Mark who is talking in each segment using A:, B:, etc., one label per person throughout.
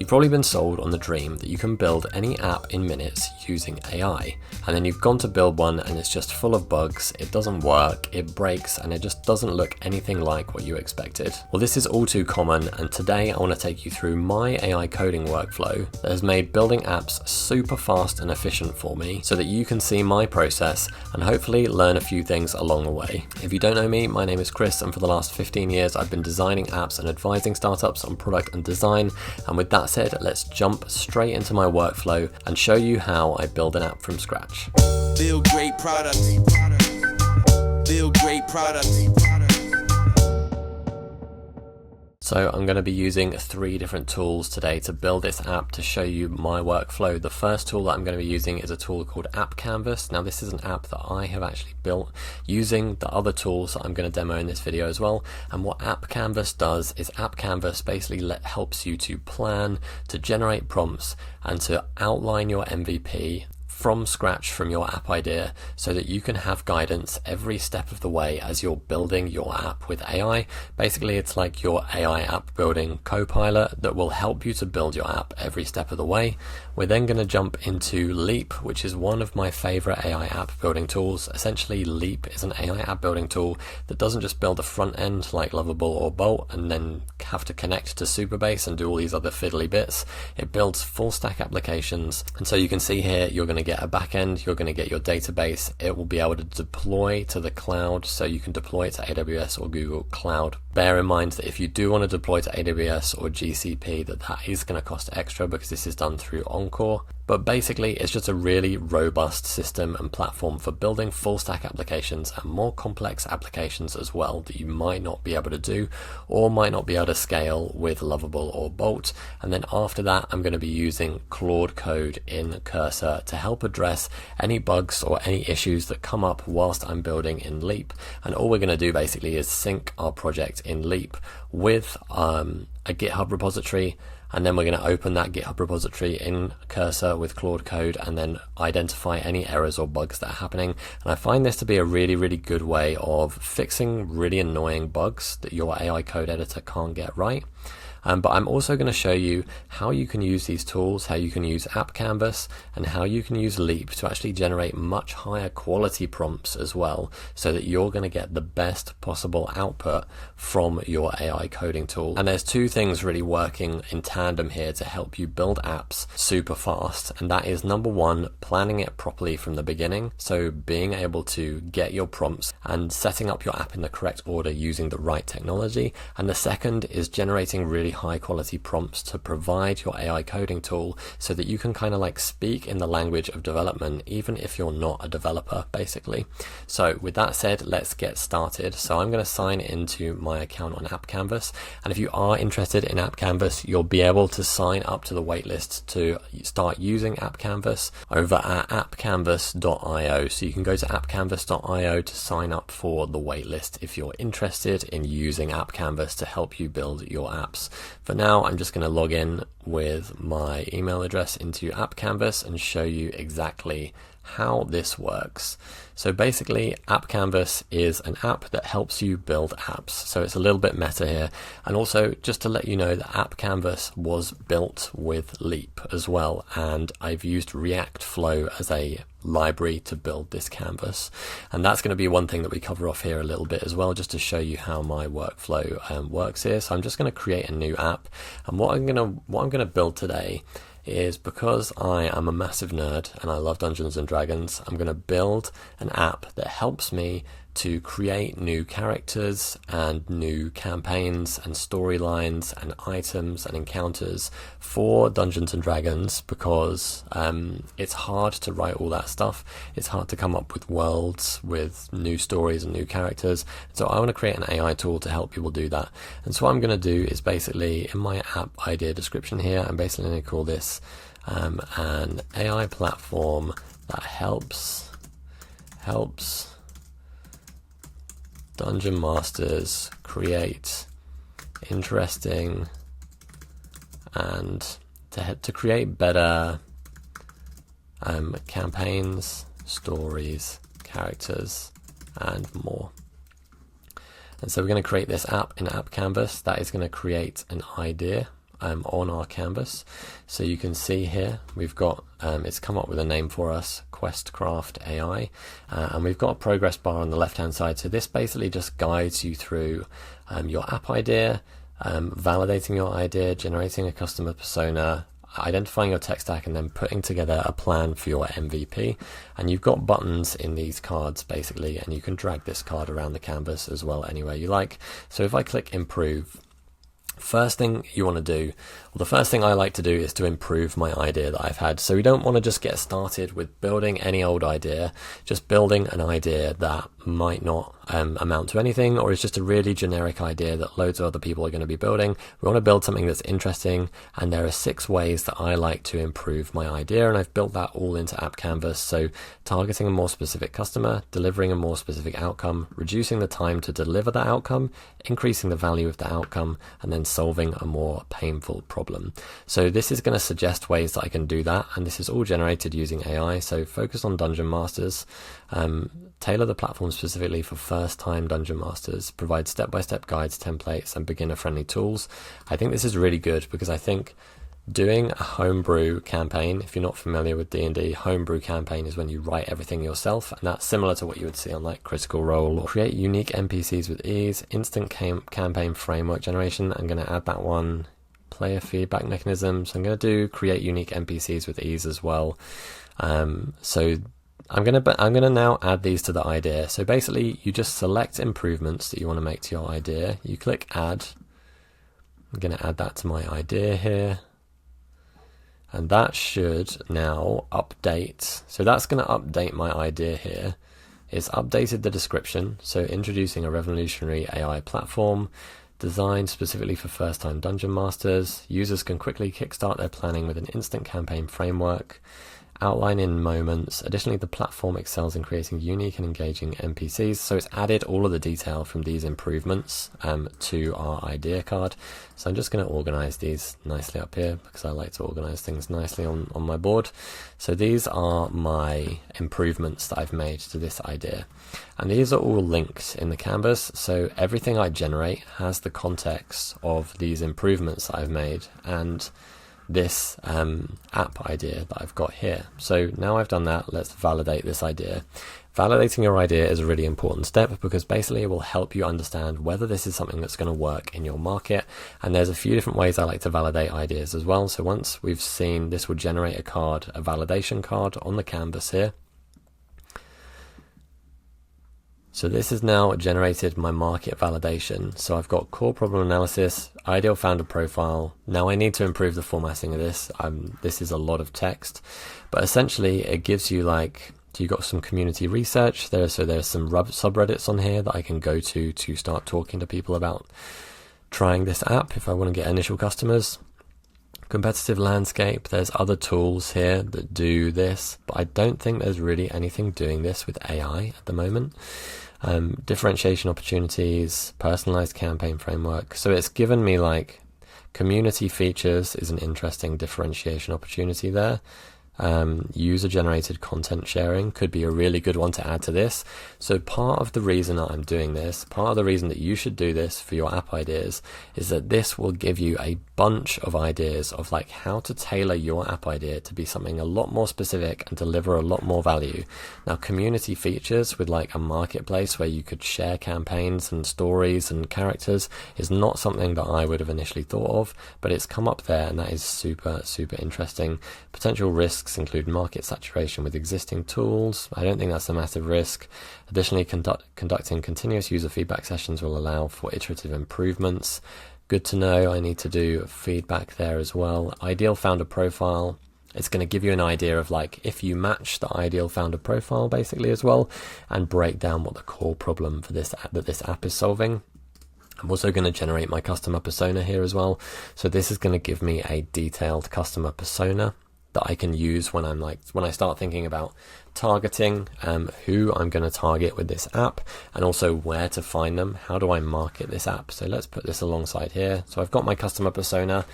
A: You've probably been sold on the dream that you can build any app in minutes using AI, and then you've gone to build one and it's just full of bugs, it doesn't work, it breaks, and it just doesn't look anything like what you expected. Well, this is all too common, and today I want to take you through my AI coding workflow that has made building apps super fast and efficient for me so that you can see my process and hopefully learn a few things along the way. If you don't know me, my name is Chris, and for the last 15 years I've been designing apps and advising startups on product and design. And with that said, let's jump straight into my workflow and show you how I build an app from scratch.
B: Build great products. Build great products.
A: So I'm going to be using 3 different tools today to build this app to show you my workflow. The first tool that I'm going to be using is a tool called App Canvas. Now this is an app that I have actually built using the other tools that I'm going to demo in this video as well. And what App Canvas does is App Canvas basically helps you to plan, to generate prompts, and to outline your MVP from scratch from your app idea so that you can have guidance every step of the way as you're building your app with AI. Basically, it's like your AI app building co-pilot that will help you to build your app every step of the way. We're then going to jump into Leap, which is one of my favorite AI app building tools. Essentially, Leap is an AI app building tool that doesn't just build a front end like Lovable or Bolt and then have to connect to Supabase and do all these other fiddly bits. It builds full stack applications, and so you can see here you're going to get a backend, you're going to get your database, it will be able to deploy to the cloud, so you can deploy it to AWS or Google Cloud. Bear in mind that if you do want to deploy to AWS or GCP, that is going to cost extra because this is done through Encore. But basically, it's just a really robust system and platform for building full stack applications and more complex applications as well that you might not be able to do or might not be able to scale with Lovable or Bolt. And then after that, I'm going to be using Claude Code in Cursor to help address any bugs or any issues that come up whilst I'm building in Leap. And all we're going to do basically is sync our project in Leap with a GitHub repository. And then we're going to open that GitHub repository in Cursor with Claude Code and then identify any errors or bugs that are happening. And I find this to be a really, really good way of fixing really annoying bugs that your AI code editor can't get right. But I'm also going to show you how you can use these tools, how you can use App Canvas, and how you can use Leap to actually generate much higher quality prompts as well, so that you're going to get the best possible output from your AI coding tool. And there's 2 things really working in tandem here to help you build apps super fast, and that is number 1, planning it properly from the beginning, so being able to get your prompts and setting up your app in the correct order using the right technology, and the second is generating really high quality prompts to provide your AI coding tool so that you can kind of like speak in the language of development even if you're not a developer, basically. So with that said, let's get started. So I'm going to sign into my account on App Canvas, and if you are interested in App Canvas, you'll be able to sign up to the waitlist to start using App Canvas over at appcanvas.io. So you can go to appcanvas.io to sign up for the waitlist if you're interested in using App Canvas to help you build your apps. For now, I'm just going to log in with my email address into App Canvas and show you exactly how this works. So basically, App Canvas is an app that helps you build apps. So it's a little bit meta here. And also, just to let you know that App Canvas was built with Leap as well. And I've used React Flow as a library to build this canvas. And that's going to be one thing that we cover off here a little bit as well, just to show you how my workflow works here. So I'm just going to create a new app. And what I'm going to build today is, because I am a massive nerd and I love Dungeons and Dragons, I'm going to build an app that helps me to create new characters and new campaigns and storylines and items and encounters for Dungeons and Dragons, because it's hard to write all that stuff. It's hard to come up with worlds with new stories and new characters. So I want to create an AI tool to help people do that. And so what I'm going to do is basically, in my app idea description here, I'm basically going to call this an AI platform that helps Dungeon Masters create interesting and to create better campaigns, stories, characters, and more. And so we're going to create this app in App Canvas that is going to create an idea on our canvas. So you can see here we've got it's come up with a name for us, Questcraft AI, and we've got a progress bar on the left hand side. So this basically just guides you through your app idea, validating your idea, generating a customer persona, identifying your tech stack, and then putting together a plan for your MVP. And you've got buttons in these cards basically, and you can drag this card around the canvas as well anywhere you like. So if I click improve, first thing you want to do, well, the first thing I like to do is to improve my idea that I've had. So we don't want to just get started with building any old idea, just building an idea that might not amount to anything, or is just a really generic idea that loads of other people are going to be building. We want to build something that's interesting, and there are 6 ways that I like to improve my idea, and I've built that all into App Canvas. So targeting a more specific customer, delivering a more specific outcome, reducing the time to deliver that outcome, increasing the value of the outcome, and then solving a more painful problem. So this is going to suggest ways that I can do that, and this is all generated using AI. So focus on Dungeon Masters, tailor the platform specifically for first-time Dungeon Masters, provide step-by-step guides, templates, and beginner-friendly tools. I think this is really good because I think doing a homebrew campaign, if you're not familiar with D&D, homebrew campaign is when you write everything yourself, and that's similar to what you would see on like Critical Role. Or create unique NPCs with ease, instant campaign framework generation. I'm going to add that one. Player feedback mechanisms. I'm going to do create unique NPCs with ease as well. So I'm going to now add these to the idea. So basically you just select improvements that you want to make to your idea. You click add. I'm going to add that to my idea here. And that should now update. So that's going to update my idea here. It's updated the description. So introducing a revolutionary AI platform designed specifically for first-time Dungeon Masters. Users can quickly kickstart their planning with an instant campaign framework. Outline in moments. Additionally, the platform excels in creating unique and engaging NPCs. So it's added all of the detail from these improvements to our idea card. So I'm just going to organize these nicely up here because I like to organize things nicely on my board. So these are my improvements that I've made to this idea. And these are all linked in the canvas. So everything I generate has the context of these improvements that I've made and this app idea that I've got here. So now I've done that, let's validate this idea. Validating your idea is a really important step because basically it will help you understand whether this is something that's going to work in your market. And there's a few different ways I like to validate ideas as well. So once we've seen this, will generate a card, a validation card on the canvas here. So this has now generated my market validation. So I've got core problem analysis, ideal founder profile. Now I need to improve the formatting of this. This is a lot of text, but essentially it gives you you've got some community research there. So there's some subreddits on here that I can go to start talking to people about trying this app if I want to get initial customers. Competitive landscape, there's other tools here that do this, but I don't think there's really anything doing this with AI at the moment. Differentiation opportunities, personalized campaign framework. So it's given me community features is an interesting differentiation opportunity there. User-generated content sharing could be a really good one to add to this. So part of the reason that I'm doing this, part of the reason that you should do this for your app ideas, is that this will give you a bunch of ideas of how to tailor your app idea to be something a lot more specific and deliver a lot more value. Now, community features with a marketplace where you could share campaigns and stories and characters is not something that I would have initially thought of, but it's come up there, and that is super, super interesting. Potential risks include market saturation with existing tools. I don't think that's a massive risk. Additionally, conducting continuous user feedback sessions will allow for iterative improvements. Good to know. I need to do feedback there as well. Ideal founder profile. It's going to give you an idea of if you match the ideal founder profile basically as well, and break down what the core problem for this app that this app is solving. I'm also going to generate my customer persona here as well. So this is going to give me a detailed customer persona that I can use when when I start thinking about targeting who I'm going to target with this app, and also where to find them. How do I market this app? So let's put this alongside here. So I've got my customer persona.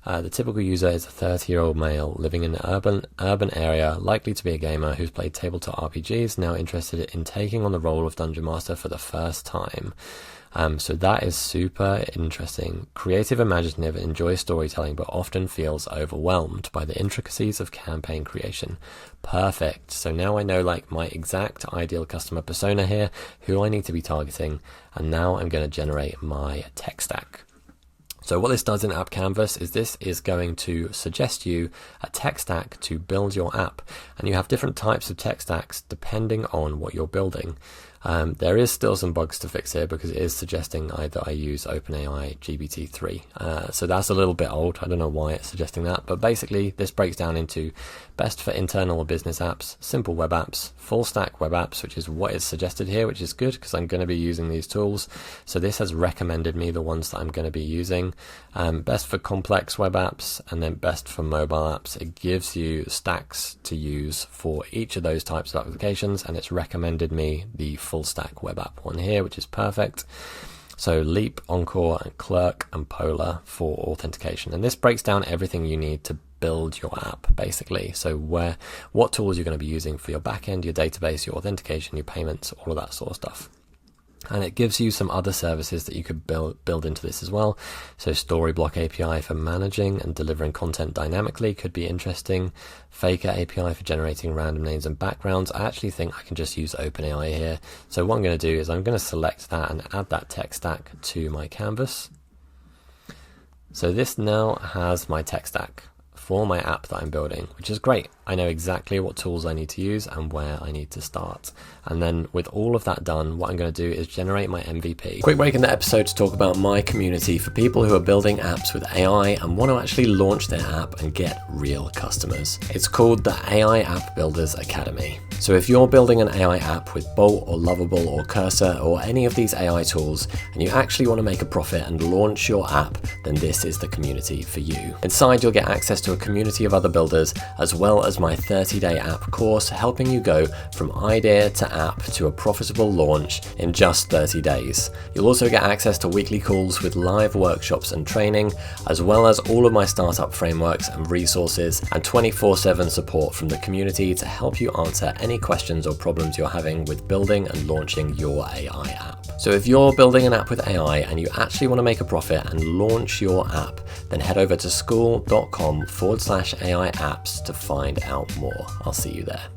A: The typical user is a 30-year-old male living in an urban area, likely to be a gamer who's played tabletop RPGs, now interested in taking on the role of Dungeon Master for the first time. So that is super interesting. Creative, imaginative, enjoys storytelling, but often feels overwhelmed by the intricacies of campaign creation. Perfect. So now I know like my exact ideal customer persona here, who I need to be targeting, and now I'm going to generate my tech stack. So what this does in App Canvas is this is going to suggest you a tech stack to build your app. And you have different types of tech stacks depending on what you're building. There is still some bugs to fix here because it is suggesting either I use OpenAI GPT-3. So that's a little bit old. I don't know why it's suggesting that. But basically, this breaks down into best for internal or business apps, simple web apps, full stack web apps, which is what is suggested here, which is good because I'm going to be using these tools. So this has recommended me the ones that I'm going to be using. Best for complex web apps, and then best for mobile apps. It gives you stacks to use for each of those types of applications, and it's recommended me the full stack web app one here, which is perfect. So Leap, Encore, and Clerk, and Polar for authentication. And this breaks down everything you need to build your app, basically. So what tools you're going to be using for your backend, your database, your authentication, your payments, all of that sort of stuff. And it gives you some other services that you could build into this as well. So Storyblock API for managing and delivering content dynamically could be interesting. Faker API for generating random names and backgrounds. I actually think I can just use OpenAI here. So what I'm going to do is I'm going to select that and add that tech stack to my canvas. So this now has my tech stack for my app that I'm building, which is great. I know exactly what tools I need to use and where I need to start. And then with all of that done, what I'm going to do is generate my MVP. Quick break in the episode to talk about my community for people who are building apps with AI and want to actually launch their app and get real customers. It's called the AI App Builders Academy. So if you're building an AI app with Bolt or Lovable or Cursor or any of these AI tools, and you actually want to make a profit and launch your app, then this is the community for you. Inside, you'll get access to a community of other builders, as well as my 30-day app course, helping you go from idea to app to a profitable launch in just 30 days. You'll also get access to weekly calls with live workshops and training, as well as all of my startup frameworks and resources, and 24/7 support from the community to help you answer any questions or problems you're having with building and launching your AI app. So if you're building an app with AI and you actually want to make a profit and launch your app, then head over to school.com/AI apps to find out more. I'll see you there.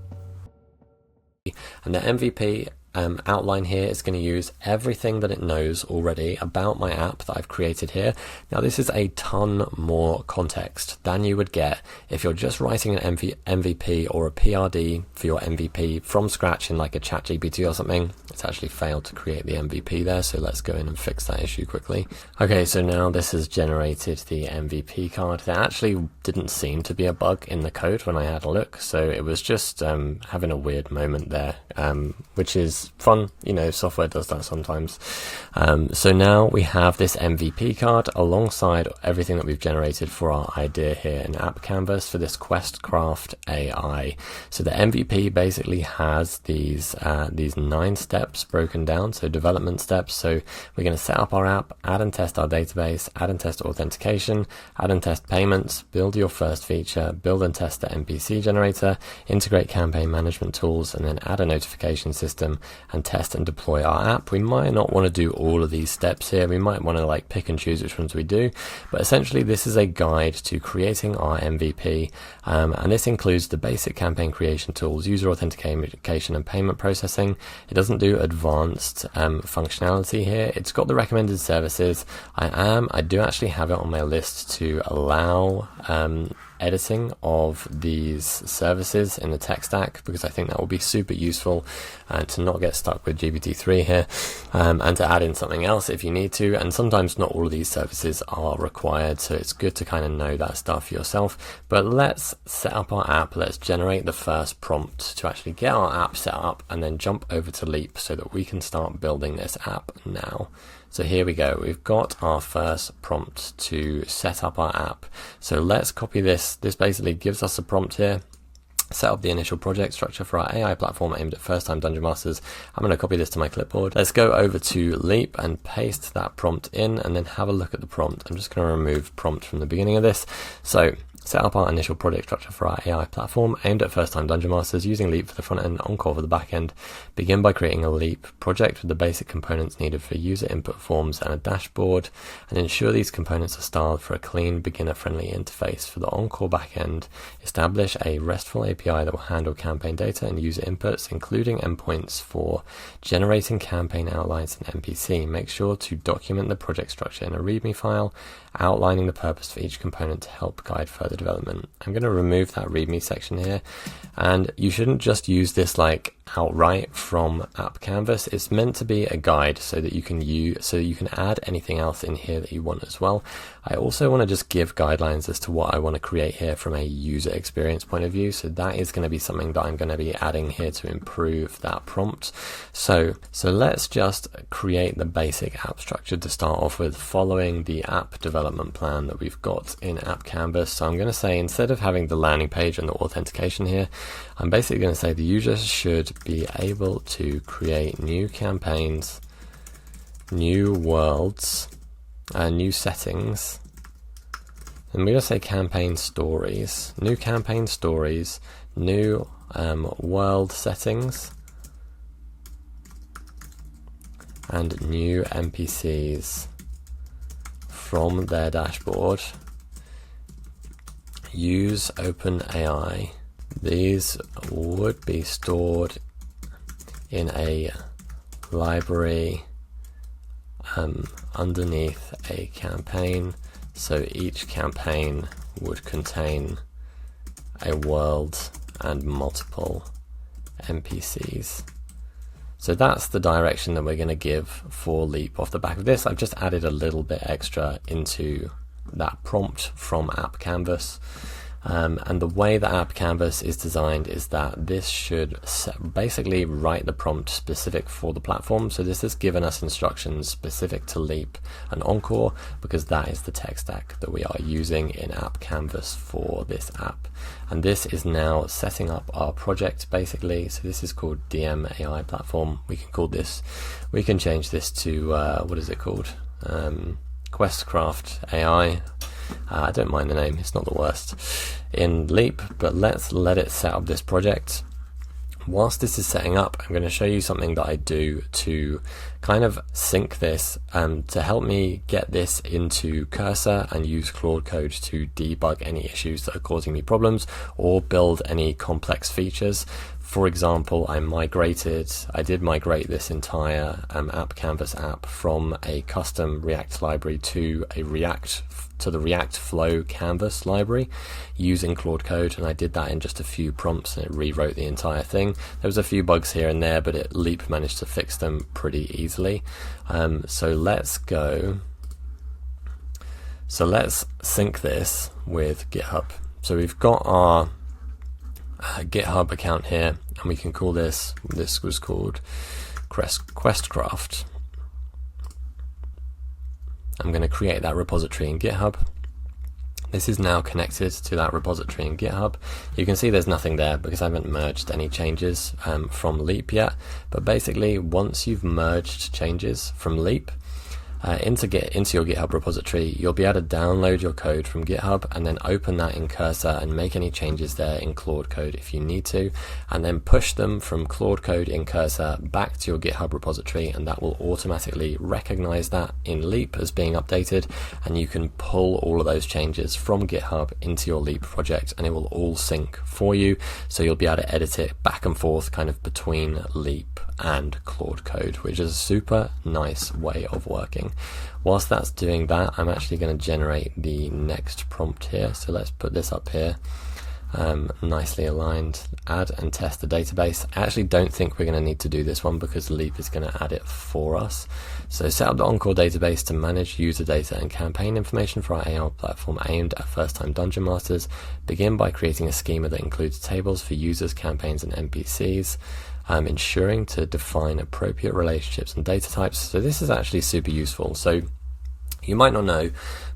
A: And the MVP outline here is going to use everything that it knows already about my app that I've created here. Now this is a ton more context than you would get if you're just writing an MVP or a PRD for your MVP from scratch in like a ChatGPT or something. It's actually failed to create the MVP there, so let's go in and fix that issue quickly. Okay, so now this has generated the MVP card. There actually didn't seem to be a bug in the code when I had a look, so it was just having a weird moment there, which is fun, you know, software does that sometimes. So now we have this MVP card alongside everything that we've generated for our idea here in App Canvas for this Questcraft AI. So the MVP basically has these 9 steps broken down, so development steps. So we're going to set up our app, add and test our database, add and test authentication, add and test payments, build your first feature, build and test the NPC generator, integrate campaign management tools, and then add a notification system and test and deploy our app. We might not want to do all of these steps here. We might want to like pick and choose which ones we do, but essentially this is a guide to creating our MVP, and this includes the basic campaign creation tools, user authentication and payment processing. It doesn't do advanced functionality here. It's got the recommended services. I do actually have it on my list to allow editing of these services in the tech stack, because I think that will be super useful to not get stuck with GPT-3 here, and to add in something else if you need to. And sometimes not all of these services are required, so it's good to kind of know that stuff yourself. But let's set up our app. Let's generate the first prompt to actually get our app set up, and then jump over to Leap so that we can start building this app now. So here we go. We've got our first prompt to set up our app. So let's copy this. This basically gives us a prompt here. Set up the initial project structure for our AI platform aimed at first-time Dungeon Masters. I'm going to copy this to my clipboard. Let's go over to Leap and paste that prompt in, and then have a look at the prompt. I'm just going to remove prompt from the beginning of this. So set up our initial project structure for our AI platform aimed at first-time Dungeon Masters using Leap for the front end, Encore for the back end. Begin by creating a Leap project with the basic components needed for user input forms and a dashboard, and ensure these components are styled for a clean, beginner-friendly interface. For the Encore backend, establish a RESTful API that will handle campaign data and user inputs, including endpoints for generating campaign outlines and NPC. Make sure to document the project structure in a README file, outlining the purpose for each component to help guide further development. I'm going to remove that README section here, and you shouldn't just use this like outright from App Canvas. It's meant to be a guide so that you can add anything else in here that you want as well. I also want to just give guidelines as to what I want to create here from a user experience point of view. So that is going to be something that I'm going to be adding here to improve that prompt. So let's just create the basic app structure to start off with, following the app development plan that we've got in App Canvas. So I'm going to say, instead of having the landing page and the authentication here, I'm basically going to say the user should be able to create new campaigns, new worlds, new settings. And we're going to say campaign stories, new world settings, and new NPCs from their dashboard. Use OpenAI. These would be stored in a library underneath a campaign, so each campaign would contain a world and multiple NPCs. So that's the direction that we're going to give for Leap. Off the back of this, I've just added a little bit extra into that prompt from App Canvas. And the way that App Canvas is designed is that this should basically write the prompt specific for the platform. So this has given us instructions specific to Leap and Encore, because that is the tech stack that we are using in App Canvas for this app. And this is now setting up our project basically. So this is called DM AI platform. We can change this to, what is it called? Questcraft AI. I don't mind the name, it's not the worst in Leap, but let's let it set up this project. Whilst this is setting up, I'm going to show you something that I do to kind of sync this to help me get this into Cursor and use Claude Code to debug any issues that are causing me problems or build any complex features. For example, I did migrate this entire App Canvas app from a custom React library to the React Flow Canvas library using Claude Code, and I did that in just a few prompts and it rewrote the entire thing. There was a few bugs here and there, but Leap managed to fix them pretty easily. So let's sync this with GitHub. So we've got our GitHub account here, and we can call this was called Questcraft. I'm going to create that repository in GitHub. This is now connected to that repository in GitHub. You can see there's nothing there because I haven't merged any changes from Leap yet, but basically once you've merged changes from Leap into your GitHub repository, you'll be able to download your code from GitHub and then open that in Cursor and make any changes there in Claude Code if you need to, and then push them from Claude Code in Cursor back to your GitHub repository, and that will automatically recognize that in Leap as being updated, and you can pull all of those changes from GitHub into your Leap project and it will all sync for you, so you'll be able to edit it back and forth kind of between Leap and Claude Code, which is a super nice way of working. Whilst that's doing that, I'm actually going to generate the next prompt here. So let's put this up here, nicely aligned. Add and test the database. I actually don't think we're going to need to do this one because Leap is going to add it for us. So set up the Encore database to manage user data and campaign information for our AI platform aimed at first-time Dungeon Masters. Begin by creating a schema that includes tables for users, campaigns, and NPCs. Ensuring to define appropriate relationships and data types. So this is actually super useful. So you might not know,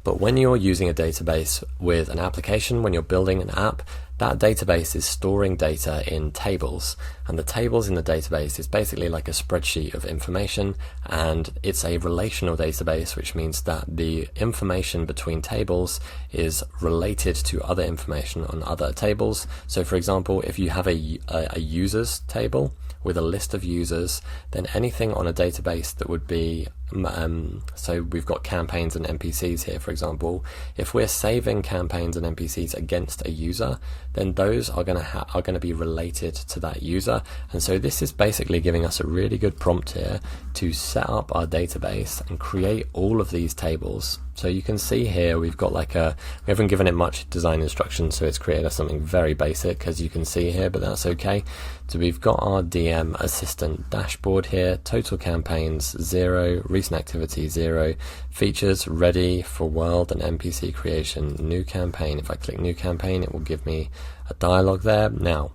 A: But when you're using a database with an application, when you're building an app, that database is storing data in tables, and the tables in the database is basically like a spreadsheet of information, and it's a relational database, which means that the information between tables is related to other information on other tables. So for example, if you have a users table with a list of users, then anything on a database that would be so we've got campaigns and NPCs here, for example. If we're saving campaigns and NPCs against a user, then those are going to be related to that user. And so this is basically giving us a really good prompt here to set up our database and create all of these tables. So you can see here we've got we haven't given it much design instructions, so it's created us something very basic, as you can see here, but that's okay. So we've got our DM assistant dashboard here, total campaigns 0, recent activity 0, features ready for world and NPC creation, new campaign. If I click new campaign, it will give me a dialog there. Now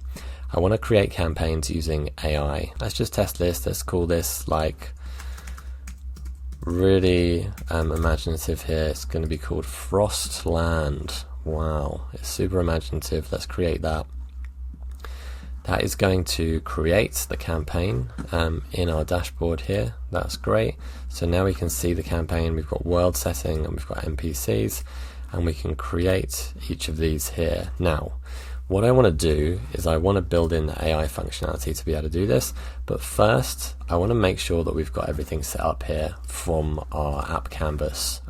A: I want to create campaigns using AI. Let's just test this. Let's call this really imaginative here. It's going to be called Frostland. Wow, it's super imaginative. Let's create that. That is going to create the campaign in our dashboard here. That's great. So now we can see the campaign. We've got world setting and we've got NPCs, and we can create each of these here. Now, what I want to do is I want to build in the AI functionality to be able to do this, but first I want to make sure that we've got everything set up here from our app canvas,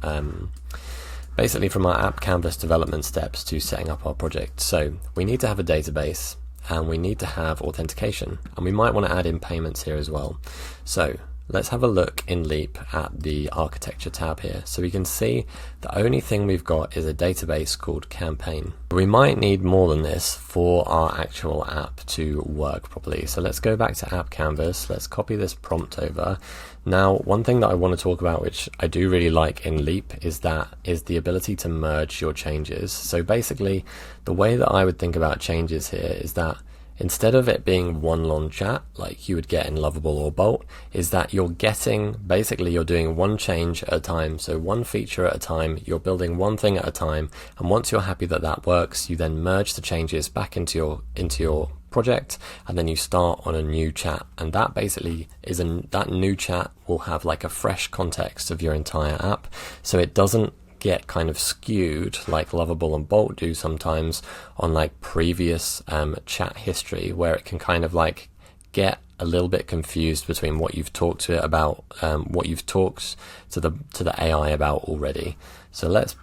A: basically from our app canvas development steps to setting up our project. So we need to have a database, and we need to have authentication, and we might want to add in payments here as well. So let's have a look in Leap at the architecture tab here. So we can see the only thing we've got is a database called campaign. We might need more than this for our actual app to work properly. So let's go back to app canvas. Let's copy this prompt over. Now, one thing that I want to talk about, which I do really like in Leap, is the ability to merge your changes. So basically, the way that I would think about changes here is that instead of it being one long chat like you would get in Lovable or Bolt, is that you're doing one change at a time. So one feature at a time, you're building one thing at a time, and once you're happy that that works, you then merge the changes back into your project, and then you start on a new chat, and that basically that new chat will have like a fresh context of your entire app, so it doesn't get kind of skewed like Lovable and Bolt do sometimes on like previous chat history, where it can kind of like get a little bit confused between what you've talked to it about, what you've talked to the AI about already. So let's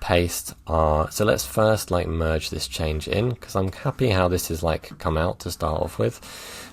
A: let's first like merge this change in, because I'm happy how this is like come out to start off with.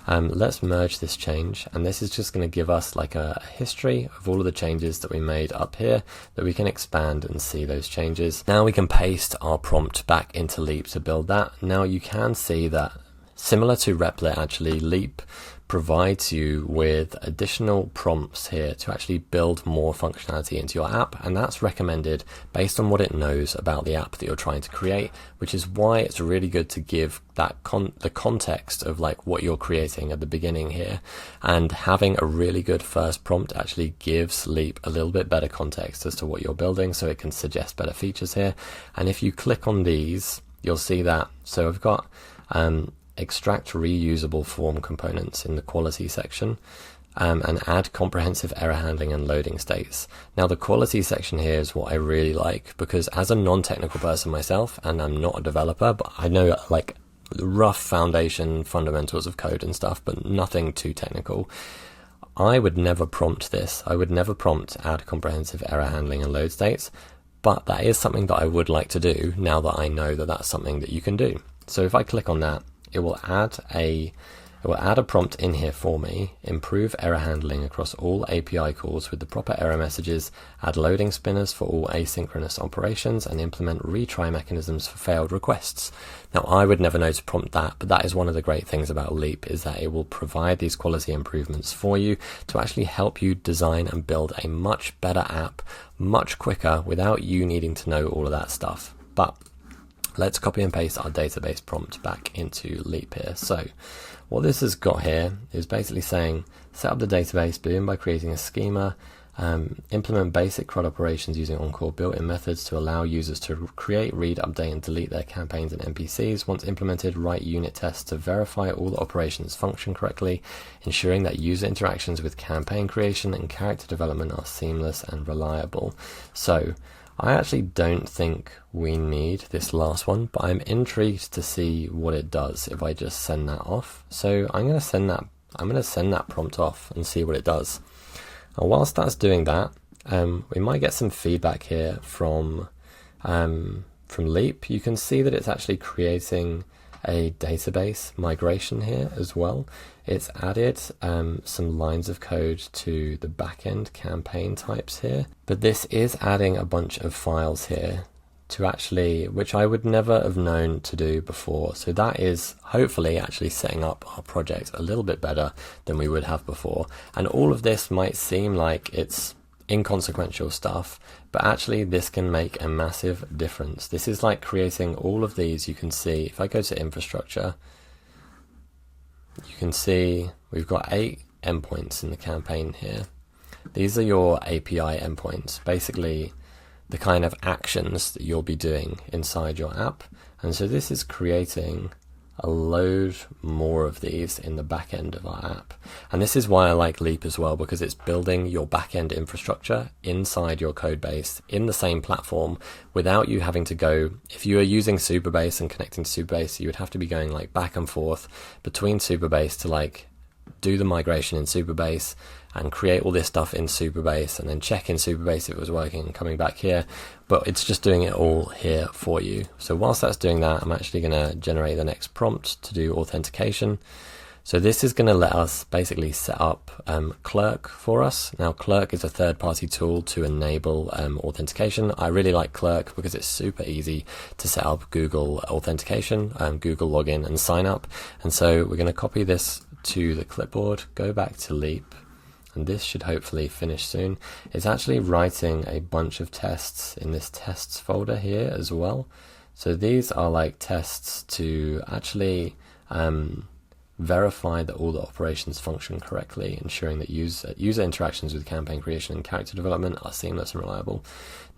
A: Let's merge this change, and this is just going to give us like a history of all of the changes that we made up here that we can expand and see those changes. Now we can paste our prompt back into Leap to build that. Now you can see that similar to Replit, actually, Leap provides you with additional prompts here to actually build more functionality into your app, and that's recommended based on what it knows about the app that you're trying to create, which is why it's really good to give that the context of like what you're creating at the beginning here, and having a really good first prompt actually gives Leap a little bit better context as to what you're building, so it can suggest better features here. And if you click on these, you'll see that, so I've got extract reusable form components in the quality section, and add comprehensive error handling and loading states. Now the quality section here is what I really like, because as a non-technical person myself, and I'm not a developer, but I know like rough foundation fundamentals of code and stuff, but nothing too technical. I would never prompt this. I would never prompt add comprehensive error handling and load states, but that is something that I would like to do now that I know that that's something that you can do. So if I click on that, it will add a prompt in here for me: improve error handling across all API calls with the proper error messages, add loading spinners for all asynchronous operations, and implement retry mechanisms for failed requests. Now I would never know to prompt that, but that is one of the great things about Leap, is that it will provide these quality improvements for you to actually help you design and build a much better app much quicker without you needing to know all of that stuff. But let's copy and paste our database prompt back into Leap here. So what this has got here is basically saying, set up the database, begin by creating a schema, Implement basic CRUD operations using on-call built-in methods to allow users to create, read, update, and delete their campaigns and NPCs. Once implemented, write unit tests to verify all the operations function correctly, ensuring that user interactions with campaign creation and character development are seamless and reliable. So, I actually don't think we need this last one, but I'm intrigued to see what it does if I just send that off. So I'm going to send that prompt off and see what it does. And whilst that's doing that, we might get some feedback here from Leap. You can see that it's actually creating a database migration here as well. It's added some lines of code to the backend campaign types here, but this is adding a bunch of files here to actually, which I would never have known to do before. So that is hopefully actually setting up our project a little bit better than we would have before. And all of this might seem like it's inconsequential stuff, but actually this can make a massive difference. This is like creating all of these. You can see if I go to infrastructure, you can see we've got 8 endpoints in the campaign here. These are your API endpoints, basically the kind of actions that you'll be doing inside your app. And so this is creating a load more of these in the back end of our app. And this is why I like Leap as well, because it's building your back-end infrastructure inside your code base in the same platform without you having to go. If you are using Supabase and connecting to Supabase, you would have to be going like back and forth between Supabase to like do the migration in Supabase and create all this stuff in Supabase and then check in Supabase if it was working and coming back here. But it's just doing it all here for you. So whilst that's doing that, I'm actually going to generate the next prompt to do authentication. So this is going to let us basically set up Clerk for us. Now Clerk is a third-party tool to enable authentication. I really like Clerk because it's super easy to set up Google authentication, Google login and sign up. And so we're going to copy this to the clipboard, go back to Leap, and this should hopefully finish soon. It's actually writing a bunch of tests in this tests folder here as well. So these are like tests to actually verify that all the operations function correctly, ensuring that user interactions with campaign creation and character development are seamless and reliable.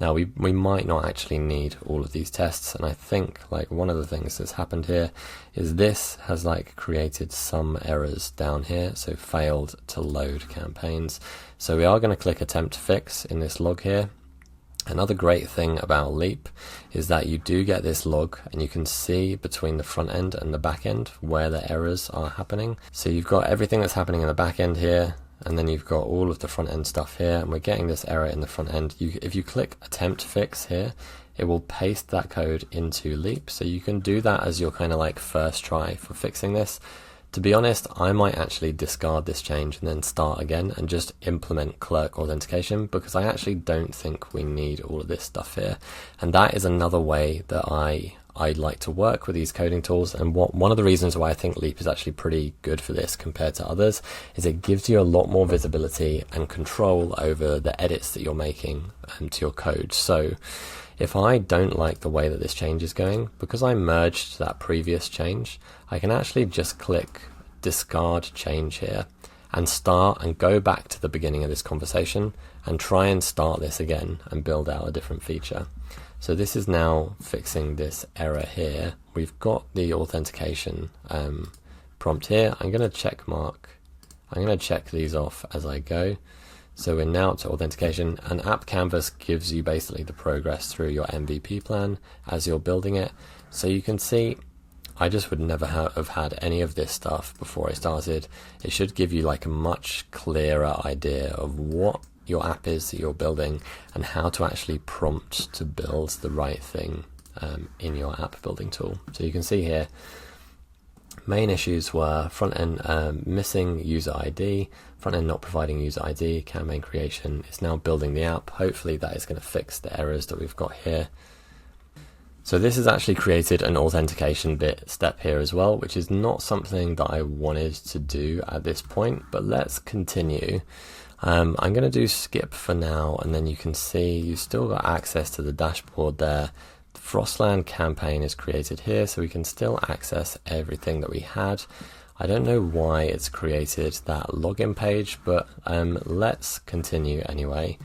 A: Now we might not actually need all of these tests, and I think like one of the things that's happened here is this has like created some errors down here, so failed to load campaigns. So we are going to click attempt to fix in this log here. Another great thing about Leap is that you do get this log and you can see between the front end and the back end where the errors are happening. So you've got everything that's happening in the back end here, and then you've got all of the front end stuff here, and we're getting this error in the front end. If you click attempt fix here, it will paste that code into Leap. So you can do that as your kind of like first try for fixing this. To be honest, I might actually discard this change and then start again and just implement Clerk authentication, because I actually don't think we need all of this stuff here. And that is another way that I like to work with these coding tools. And one of the reasons why I think Leap is actually pretty good for this compared to others is it gives you a lot more visibility and control over the edits that you're making to your code. So if I don't like the way that this change is going, because I merged that previous change, I can actually just click discard change here and start and go back to the beginning of this conversation and try and start this again and build out a different feature. So this is now fixing this error here. We've got the authentication prompt here. I'm going to check these off as I go. So we're now to authentication, and App Canvas gives you basically the progress through your MVP plan as you're building it. So you can see I just would never have had any of this stuff before I started. It should give you like a much clearer idea of what your app is that you're building and how to actually prompt to build the right thing in your app building tool. So you can see here, main issues were front end missing user ID, front end not providing user ID, campaign creation. It's now building the app. Hopefully that is going to fix the errors that we've got here. So this has actually created an authentication step here as well, which is not something that I wanted to do at this point, but let's continue. I'm going to do skip for now, and then you can see you've still got access to the dashboard there. The Frostland campaign is created here, so we can still access everything that we had. I don't know why it's created that login page, but let's continue anyway.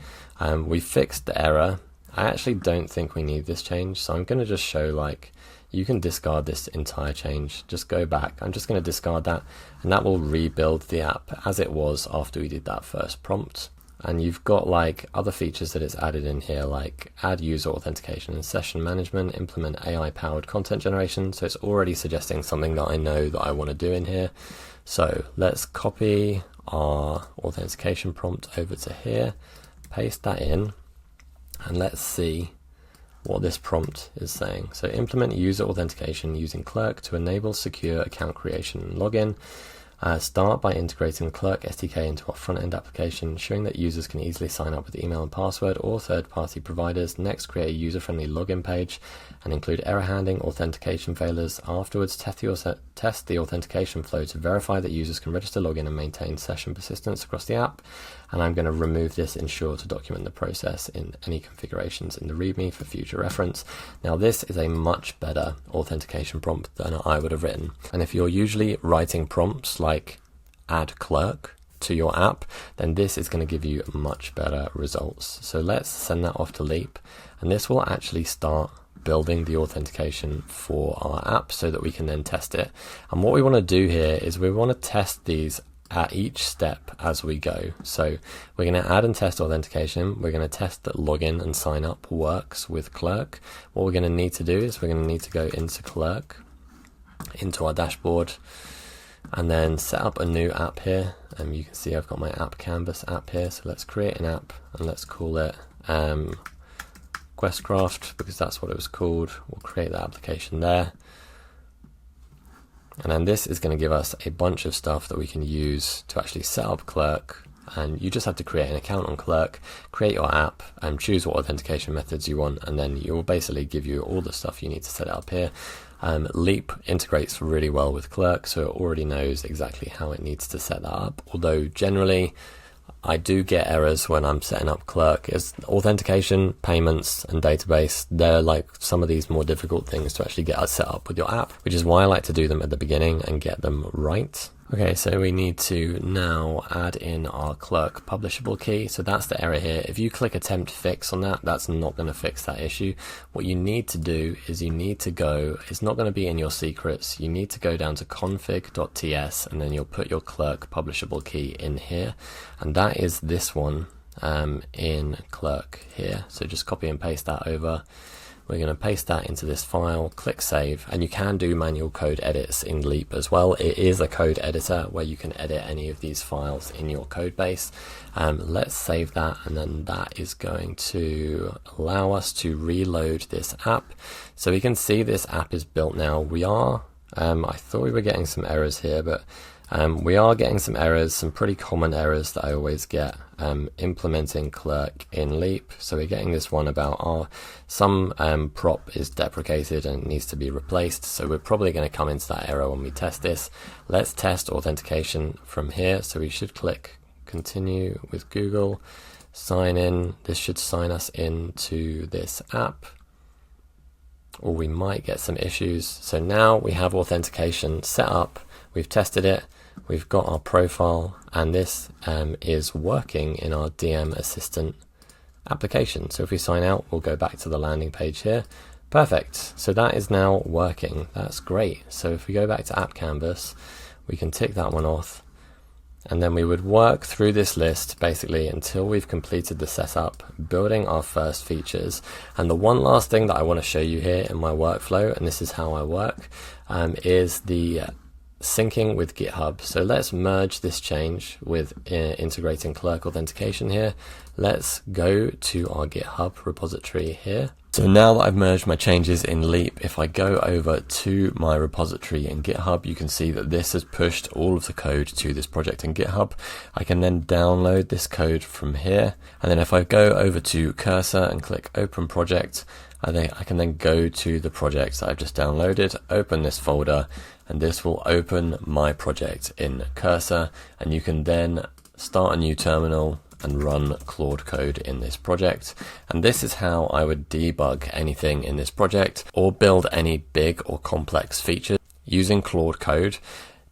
A: We fixed the error. I actually don't think we need this change, so I'm going to just show like you can discard this entire change. Just go back. I'm just going to discard that, and that will rebuild the app as it was after we did that first prompt. And you've got like other features that it's added in here, like add user authentication and session management, implement AI powered content generation. So it's already suggesting something that I know that I want to do in here. So let's copy our authentication prompt over to here, paste that in, and let's see what this prompt is saying. So implement user authentication using Clerk to enable secure account creation and login. Start by integrating the Clerk SDK into our front-end application, ensuring that users can easily sign up with email and password or third-party providers. Next, create a user-friendly login page and include error handling authentication failures. Afterwards, test the authentication flow to verify that users can register, login, and maintain session persistence across the app. And I'm going to remove this ensure to document the process in any configurations in the README for future reference. Now, this is a much better authentication prompt than I would have written. And if you're usually writing prompts like add Clerk to your app, then this is going to give you much better results. So let's send that off to Leap, and this will actually start building the authentication for our app so that we can then test it. And what we want to do here is we want to test these at each step as we go. So we're going to add and test authentication. We're going to test that login and sign up works with Clerk. What we're going to need to do is we're going to need to go into Clerk, into our dashboard, and then set up a new app here. And you can see I've got my app canvas app here. So let's create an app and let's call it Questcraft, because that's what it was called. We'll create the application there. And then this is going to give us a bunch of stuff that we can use to actually set up Clerk. And you just have to create an account on Clerk, create your app, and choose what authentication methods you want, and then it will basically give you all the stuff you need to set it up here. Leap integrates really well with Clerk, so it already knows exactly how it needs to set that up. Although generally, I do get errors when I'm setting up Clerk. It's authentication, payments, and database. They're like some of these more difficult things to actually get set up with your app, which is why I like to do them at the beginning and get them right. Okay, so we need to now add in our Clerk publishable key. So that's the error here. If you click attempt fix on that, that's not going to fix that issue. What you need to do is you need to go, it's not going to be in your secrets. You need to go down to config.ts, and then you'll put your Clerk publishable key in here. And that is this one in Clerk here. So just copy and paste that over. We're going to paste that into this file, click save, and you can do manual code edits in Leap as well. It is a code editor where you can edit any of these files in your code base. Let's save that, and then that is going to allow us to reload this app. So we can see this app is built now. We are, I thought we were getting some errors here, but we are getting some errors, some pretty common errors that I always get implementing Clerk in Leap. So we're getting this one about some prop is deprecated and it needs to be replaced. So we're probably going to come into that error when we test this. Let's test authentication from here. So we should click continue with Google, sign in. This should sign us into this app, or we might get some issues. So now we have authentication set up. We've tested it, we've got our profile, and this is working in our DM Assistant application. So if we sign out, we'll go back to the landing page here. Perfect, so that is now working. That's great. So if we go back to App Canvas, we can tick that one off, and then we would work through this list basically until we've completed the setup, building our first features. And the one last thing that I want to show you here in my workflow, and this is how I work, is the syncing with GitHub. So let's merge this change with integrating Clerk authentication here. Let's go to our GitHub repository here. So now that I've merged my changes in Leap, if I go over to my repository in GitHub, you can see that this has pushed all of the code to this project in GitHub. I can then download this code from here. And then if I go over to Cursor and click Open Project, I can then go to the project that I've just downloaded, open this folder, and this will open my project in Cursor, and you can then start a new terminal and run Claude Code in this project. And this is how I would debug anything in this project or build any big or complex features using Claude Code.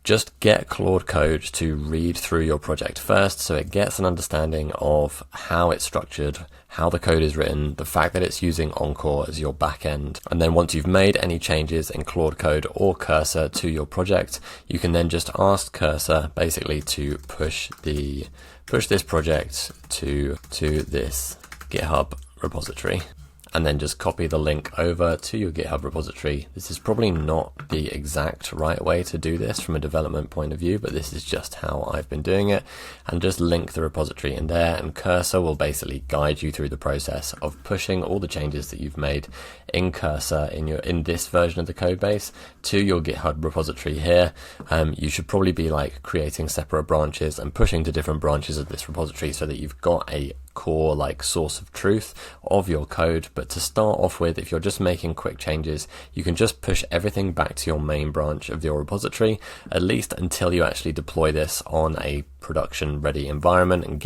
A: just get Claude Code to read through your project first so it gets an understanding of how it's structured, how the code is written, the fact that it's using Encore as your backend. And then once you've made any changes in Claude Code or Cursor to your project, you can then just ask Cursor basically to push this project to this GitHub repository, and then just copy the link over to your GitHub repository. This is probably not the exact right way to do this from a development point of view, but this is just how I've been doing it. And just link the repository in there, and Cursor will basically guide you through the process of pushing all the changes that you've made in Cursor in this version of the code base to your GitHub repository here. You should probably be like creating separate branches and pushing to different branches of this repository so that you've got a core like source of truth of your code. But to start off with, if you're just making quick changes, you can just push everything back to your main branch of your repository, at least until you actually deploy this on a production ready environment and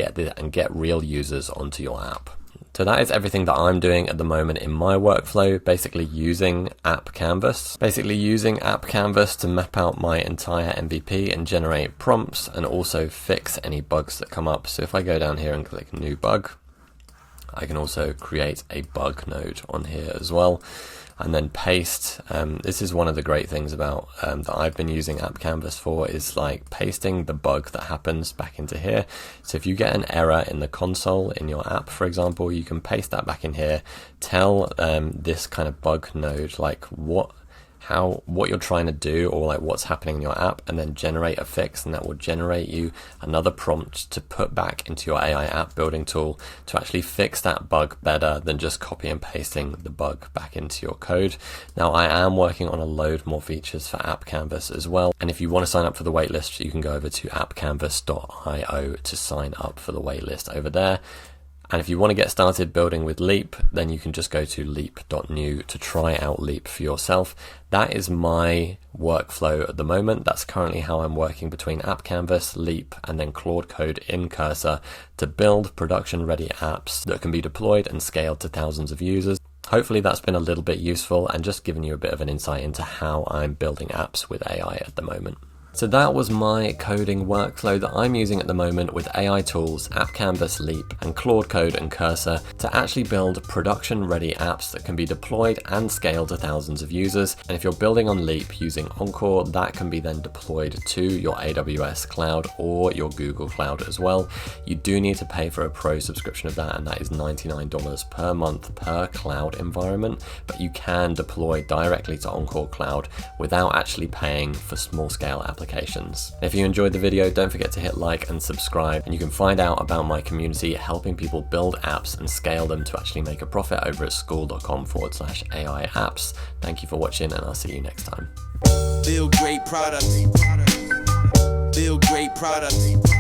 A: get real users onto your app. So that is everything that I'm doing at the moment in my workflow, basically using App Canvas to map out my entire MVP and generate prompts and also fix any bugs that come up. So if I go down here and click new bug, I can also create a bug node on here as well, and then paste. This is one of the great things about that I've been using App Canvas for, is like pasting the bug that happens back into here. So if you get an error in the console in your app, for example, you can paste that back in here, tell this kind of bug node like what you're trying to do, or like what's happening in your app, and then generate a fix, and that will generate you another prompt to put back into your AI app building tool to actually fix that bug better than just copy and pasting the bug back into your code. Now I am working on a load more features for App Canvas as well, and if you want to sign up for the waitlist, you can go over to appcanvas.io to sign up for the waitlist over there. And if you want to get started building with Leap, then you can just go to Leap.new to try out Leap for yourself. That is my workflow at the moment. That's currently how I'm working between App Canvas, Leap, and then Claude Code in Cursor to build production-ready apps that can be deployed and scaled to thousands of users. Hopefully that's been a little bit useful and just given you a bit of an insight into how I'm building apps with AI at the moment. So that was my coding workflow that I'm using at the moment with AI tools, App Canvas, Leap, and Claude Code and Cursor to actually build production-ready apps that can be deployed and scaled to thousands of users. And if you're building on Leap using Encore, that can be then deployed to your AWS cloud or your Google Cloud as well. You do need to pay for a pro subscription of that, and that is $99 per month per cloud environment, but you can deploy directly to Encore Cloud without actually paying for small-scale applications. If you enjoyed the video, don't forget to hit like and subscribe, and you can find out about my community helping people build apps and scale them to actually make a profit over at school.com/AI apps. Thank you for watching, and I'll see you next time.
B: Build great products. Build great products.